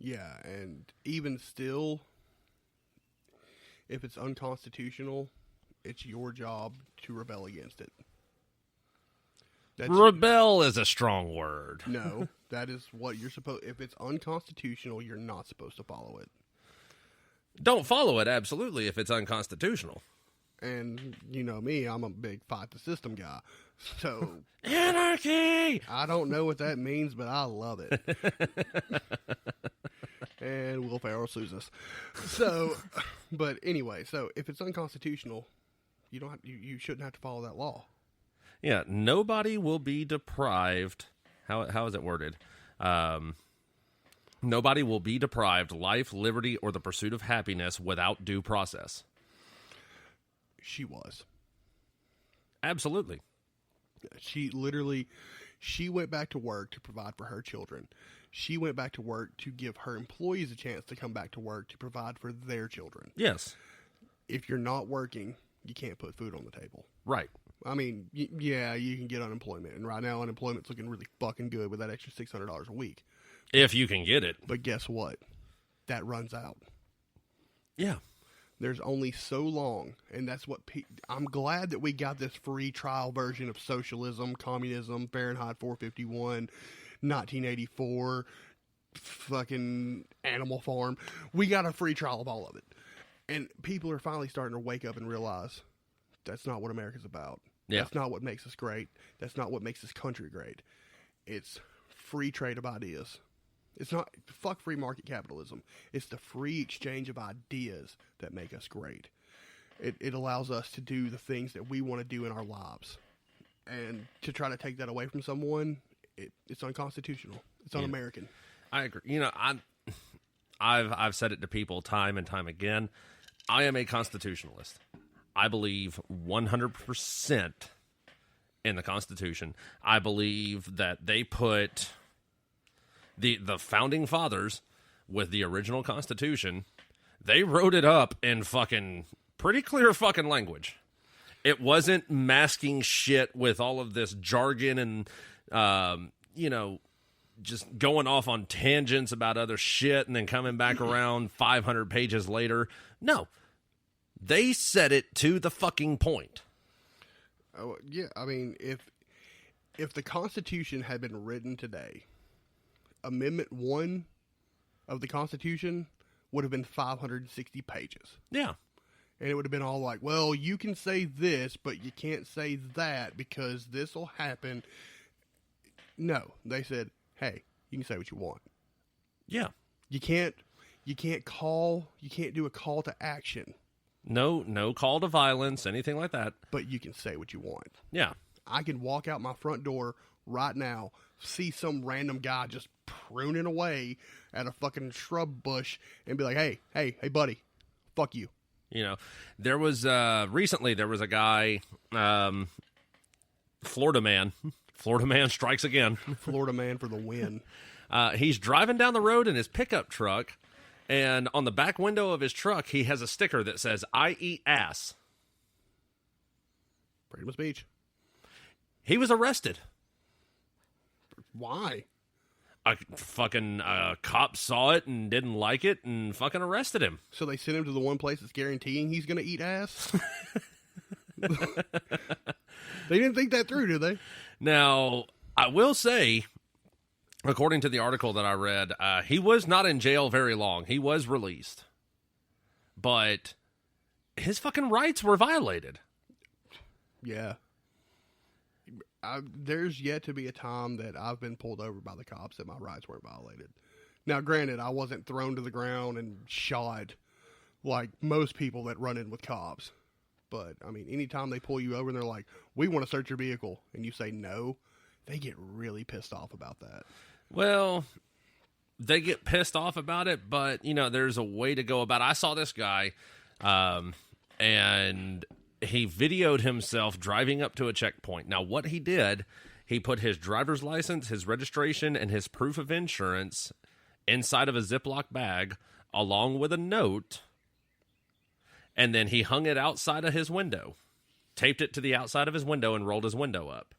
Yeah, and even still, if it's unconstitutional, it's your job to rebel against it. Rebel is a strong word. No, that is what you're supposed... If it's unconstitutional, you're not supposed to follow it. Don't follow it, absolutely, if it's unconstitutional. And you know me, I'm a big fight the system guy. So... Anarchy! I don't know what that means, but I love it. And Will Ferrell sues us. So, but anyway, so if it's unconstitutional, you shouldn't have to follow that law. Yeah, nobody will be deprived. How is it worded? Nobody will be deprived life, liberty, or the pursuit of happiness without due process. She was. Absolutely. She went back to work to provide for her children. She went back to work to give her employees a chance to come back to work to provide for their children. Yes. If you're not working, you can't put food on the table. Right. I mean, yeah, you can get unemployment. And right now, unemployment's looking really fucking good with that extra $600 a week. If you can get it. But guess what? That runs out. Yeah. There's only so long, and that's what I'm glad that we got this free trial version of socialism, communism, Fahrenheit 451, 1984, fucking Animal Farm. We got a free trial of all of it. And people are finally starting to wake up and realize that's not what America's about. Yeah. That's not what makes us great. That's not what makes this country great. It's free trade of ideas. It's not, fuck free market capitalism. It's the free exchange of ideas that make us great. It allows us to do the things that we want to do in our lives. And to try to take that away from someone, it's unconstitutional. It's un-American. I agree. You know, I've said it to people time and time again. I am a constitutionalist. I believe 100% in the Constitution. I believe that they put the founding fathers with the original Constitution. They wrote it up in fucking pretty clear fucking language. It wasn't masking shit with all of this jargon and, just going off on tangents about other shit and then coming back around 500 pages later. No. They said it to the fucking point. Oh, yeah, I mean, if If the Constitution had been written today, Amendment 1 of the Constitution would have been 560 pages. Yeah. And it would have been all like, well, you can say this, but you can't say that because this will happen. No, they said, hey, you can say what you want. Yeah. You can't do a call to action. No call to violence, anything like that. But you can say what you want. Yeah. I can walk out my front door right now, see some random guy just pruning away at a fucking shrub bush and be like, hey, buddy, fuck you. You know, there was recently there was a guy, Florida man strikes again. Florida man for the win. He's driving down the road in his pickup truck, and on the back window of his truck, he has a sticker that says, "I eat ass." Freedom of speech. He was arrested. Why? A fucking cop saw it and didn't like it and fucking arrested him. So they sent him to the one place that's guaranteeing he's going to eat ass? They didn't think that through, did they? Now, I will say, according to the article that I read, he was not in jail very long. He was released. But his fucking rights were violated. Yeah. There's yet to be a time that I've been pulled over by the cops that my rights weren't violated. Now, granted, I wasn't thrown to the ground and shot like most people that run in with cops. But, I mean, anytime they pull you over and they're like, we want to search your vehicle, and you say no, they get really pissed off about that. Well, they get pissed off about it, but, you know, there's a way to go about it. I saw this guy, and he videoed himself driving up to a checkpoint. Now, what he did, he put his driver's license, his registration, and his proof of insurance inside of a Ziploc bag, along with a note, and then he hung it outside of his window, taped it to the outside of his window, and rolled his window up.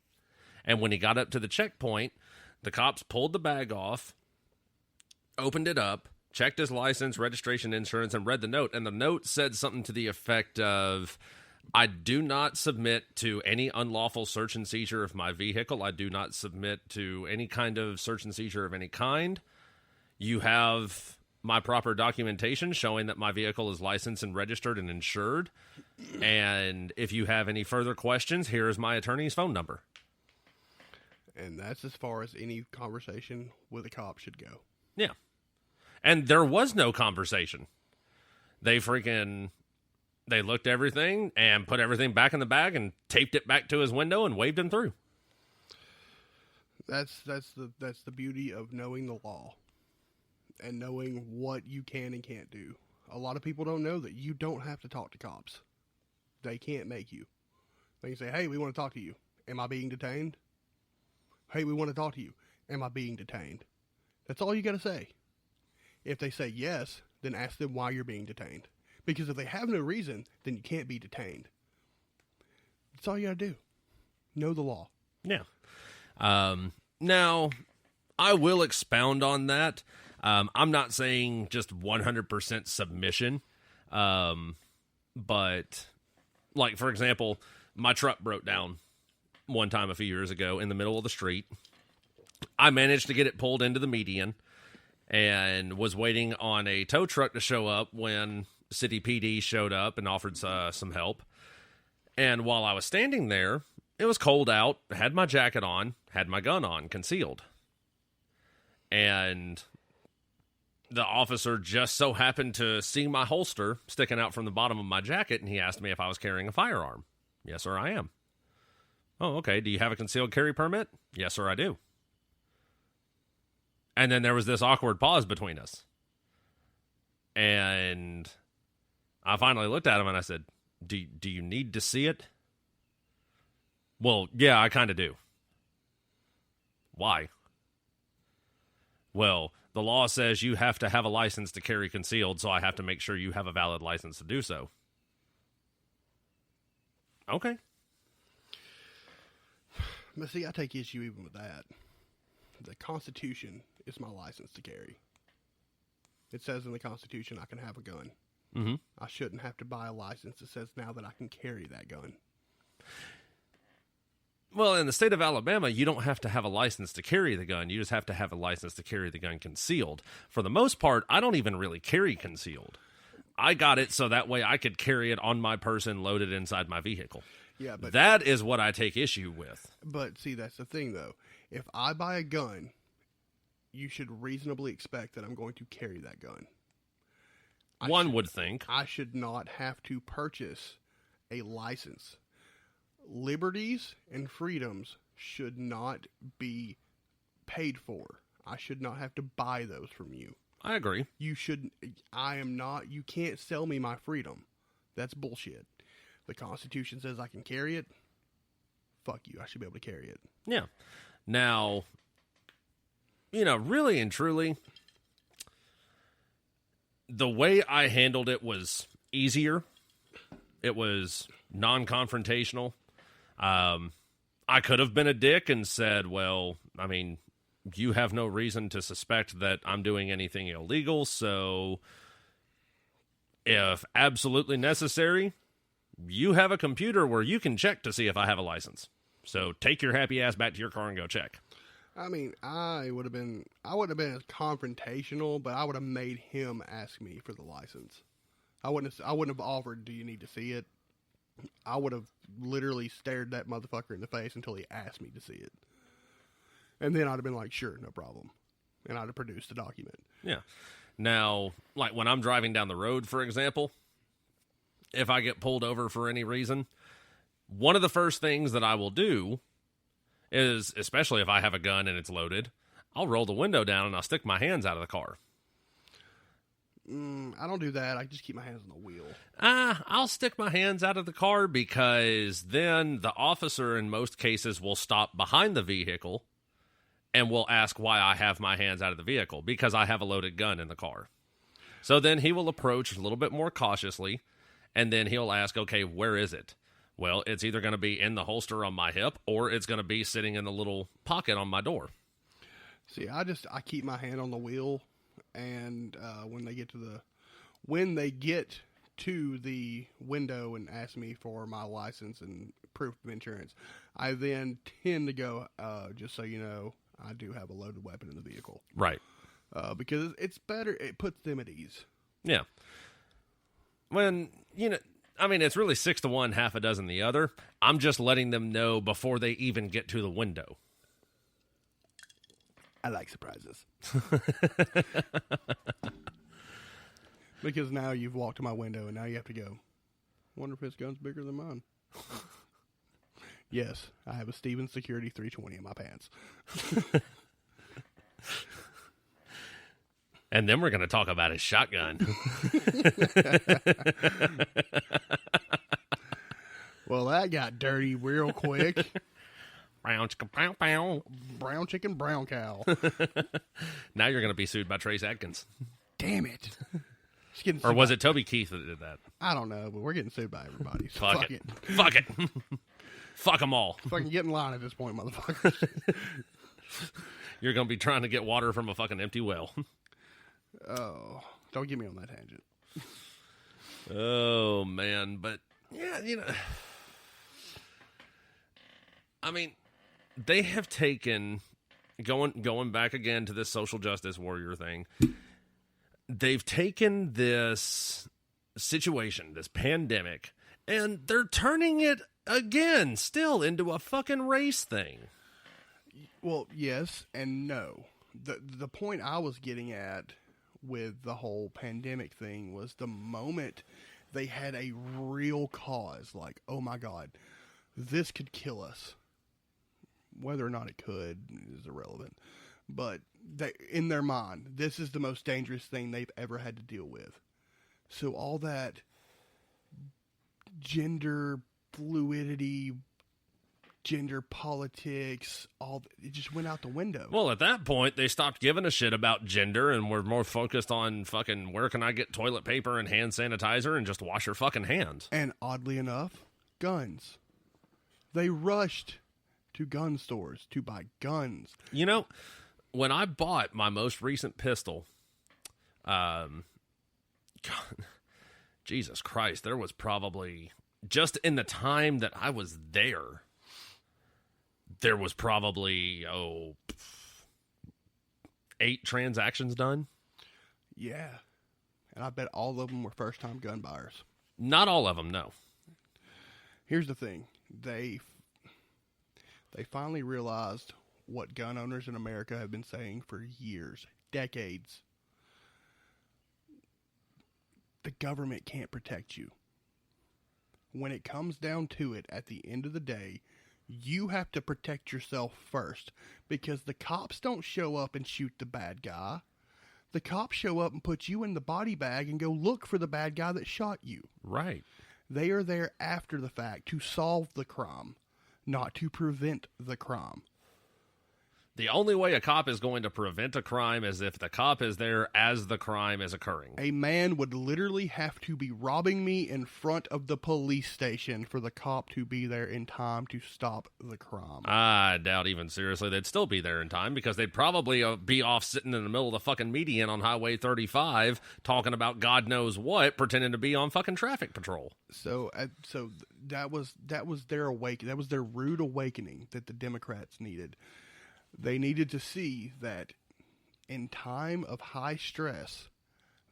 And when he got up to the checkpoint, the cops pulled the bag off, opened it up, checked his license, registration, insurance, and read the note. And the note said something to the effect of, I do not submit to any unlawful search and seizure of my vehicle. I do not submit to any kind of search and seizure of any kind. You have my proper documentation showing that my vehicle is licensed and registered and insured. And if you have any further questions, here is my attorney's phone number. And that's as far as any conversation with a cop should go. Yeah. And there was no conversation. They looked everything and put everything back in the bag and taped it back to his window and waved him through. That's the beauty of knowing the law and knowing what you can and can't do. A lot of people don't know that you don't have to talk to cops. They can't make you. They can say, hey, we want to talk to you. Am I being detained? Hey, we want to talk to you. Am I being detained? That's all you got to say. If they say yes, then ask them why you're being detained. Because if they have no reason, then you can't be detained. That's all you got to do. Know the law. Yeah. Now, I will expound on that. I'm not saying just 100% submission. But, like, for example, my truck broke down one time a few years ago in the middle of the street. I managed to get it pulled into the median and was waiting on a tow truck to show up when City PD showed up and offered some help. And while I was standing there, it was cold out, had my jacket on, had my gun on, concealed. And the officer just so happened to see my holster sticking out from the bottom of my jacket, and he asked me if I was carrying a firearm. Yes, sir, I am. Oh, okay. Do you have a concealed carry permit? Yes, sir, I do. And then there was this awkward pause between us. And I finally looked at him and I said, do you need to see it? Well, yeah, I kind of do. Why? Well, the law says you have to have a license to carry concealed, so I have to make sure you have a valid license to do so. Okay. But see, I take issue even with that. The Constitution is my license to carry. It says in the Constitution I can have a gun. Mm-hmm. I shouldn't have to buy a license that says now that I can carry that gun. Well, in the state of Alabama, you don't have to have a license to carry the gun. You just have to have a license to carry the gun concealed. For the most part, I don't even really carry concealed. I got it so that way I could carry it on my person loaded inside my vehicle. Yeah, but that is what I take issue with. But see, that's the thing, though. If I buy a gun, you should reasonably expect that I'm going to carry that gun. One would think. I should not have to purchase a license. Liberties and freedoms should not be paid for. I should not have to buy those from you. I agree. You can't sell me my freedom. That's bullshit. The Constitution says I can carry it. Fuck you. I should be able to carry it. Yeah. Now, really and truly, the way I handled it was easier. It was non-confrontational. I could have been a dick and said, well, I mean, you have no reason to suspect that I'm doing anything illegal, so if absolutely necessary, you have a computer where you can check to see if I have a license. So take your happy ass back to your car and go check. I mean, I wouldn't have been as confrontational, but I would have made him ask me for the license. I wouldn't have offered, do you need to see it? I would have literally stared that motherfucker in the face until he asked me to see it. And then I'd have been like, sure, no problem. And I'd have produced the document. Yeah. Now, like when I'm driving down the road, for example, if I get pulled over for any reason, one of the first things that I will do is, especially if I have a gun and it's loaded, I'll roll the window down and I'll stick my hands out of the car. I don't do that. I just keep my hands on the wheel. I'll stick my hands out of the car because then the officer in most cases will stop behind the vehicle and will ask why I have my hands out of the vehicle, because I have a loaded gun in the car. So then he will approach a little bit more cautiously, and then he'll ask, okay, where is it? Well, it's either going to be in the holster on my hip or it's going to be sitting in the little pocket on my door. See, I keep my hand on the wheel, and when they get to the window and ask me for my license and proof of insurance, I then tend to go, just so you know, I do have a loaded weapon in the vehicle. Right. Because it's better. It puts them at ease. Yeah. When, it's really 6-1, half a dozen the other. I'm just letting them know before they even get to the window. I like surprises. Because now you've walked to my window and now you have to go, wonder if his gun's bigger than mine. Yes, I have a Stevens Security 320 in my pants. And then we're going to talk about his shotgun. Well, that got dirty real quick. Brown chicken, brown pow. Brown chicken, brown cow. Now you're going to be sued by Trace Adkins. Damn it. Or was it Toby Keith that did that? I don't know, but we're getting sued by everybody. So fuck it. Fuck it. Fuck them all. Fucking get in line at this point, motherfuckers. You're going to be trying to get water from a fucking empty well. Oh, don't get me on that tangent. Oh, man. But, yeah, they have taken, going back again to this social justice warrior thing, they've taken this situation, this pandemic, and they're turning it again still into a fucking race thing. Well, yes and no. The point I was getting at with the whole pandemic thing was the moment they had a real cause, like, oh my God, this could kill us. Whether or not it could is irrelevant. But in their mind, this is the most dangerous thing they've ever had to deal with. So all that gender fluidity, gender politics, it just went out the window. Well, at that point, they stopped giving a shit about gender and were more focused on fucking where can I get toilet paper and hand sanitizer and just wash your fucking hands. And oddly enough, guns. They rushed to gun stores to buy guns. When I bought my most recent pistol, God, Jesus Christ, there was probably, just in the time that I was there, there was probably 8 transactions done. Yeah. And I bet all of them were first-time gun buyers. Not all of them, no. Here's the thing. They finally realized what gun owners in America have been saying for years, decades. The government can't protect you. When it comes down to it, at the end of the day, you have to protect yourself first, because the cops don't show up and shoot the bad guy. The cops show up and put you in the body bag and go look for the bad guy that shot you. Right. They are there after the fact to solve the crime, not to prevent the crime. The only way a cop is going to prevent a crime is if the cop is there as the crime is occurring. A man would literally have to be robbing me in front of the police station for the cop to be there in time to stop the crime. I doubt even seriously they'd still be there in time, because they'd probably be off sitting in the middle of the fucking median on Highway 35 talking about God knows what, pretending to be on fucking traffic patrol. So that was their that was their rude awakening that the Democrats needed. They needed to see that in time of high stress,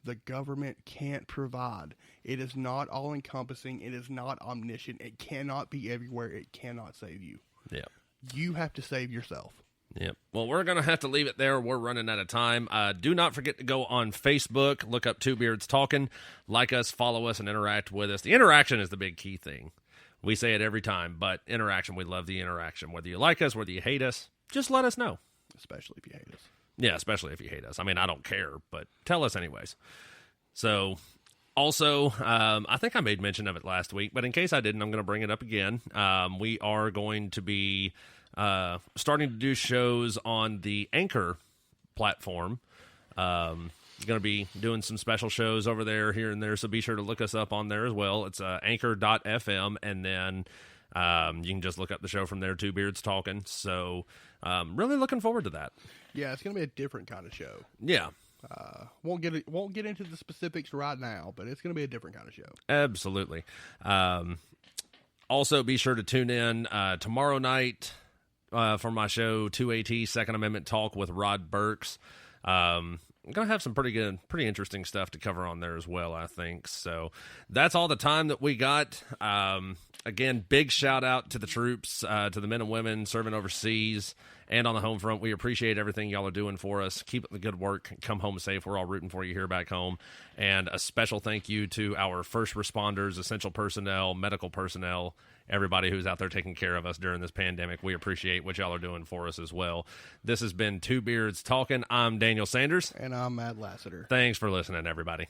the government can't provide. It is not all-encompassing. It is not omniscient. It cannot be everywhere. It cannot save you. Yeah. You have to save yourself. Yep. Well, we're going to have to leave it there. We're running out of time. Do not forget to go on Facebook, look up Two Beards Talking, like us, follow us, and interact with us. The interaction is the big key thing. We say it every time, but interaction, we love the interaction. Whether you like us, whether you hate us, just let us know. Especially if you hate us. Yeah, especially if you hate us. I mean, I don't care, but tell us anyways. So, also, I think I made mention of it last week, but in case I didn't, I'm going to bring it up again. We are going to be starting to do shows on the Anchor platform. Going to be doing some special shows over there, here and there, so be sure to look us up on there as well. It's anchor.fm, and then you can just look up the show from there, Two Beards Talking. So, really looking forward to that. Yeah, it's going to be a different kind of show. Yeah. Won't get into the specifics right now, but it's going to be a different kind of show. Absolutely. Also, be sure to tune in tomorrow night for my show, 2AT, Second Amendment Talk with Rod Burks. I'm going to have some pretty interesting stuff to cover on there as well, I think. So that's all the time that we got. Again, big shout out to the troops, to the men and women serving overseas and on the home front. We appreciate everything y'all are doing for us. Keep up the good work. Come home safe. We're all rooting for you here back home. And a special thank you to our first responders, essential personnel, medical personnel, everybody who's out there taking care of us during this pandemic. We appreciate what y'all are doing for us as well. This has been Two Beards Talking. I'm Daniel Sanders. And I'm Matt Lassiter. Thanks for listening, everybody.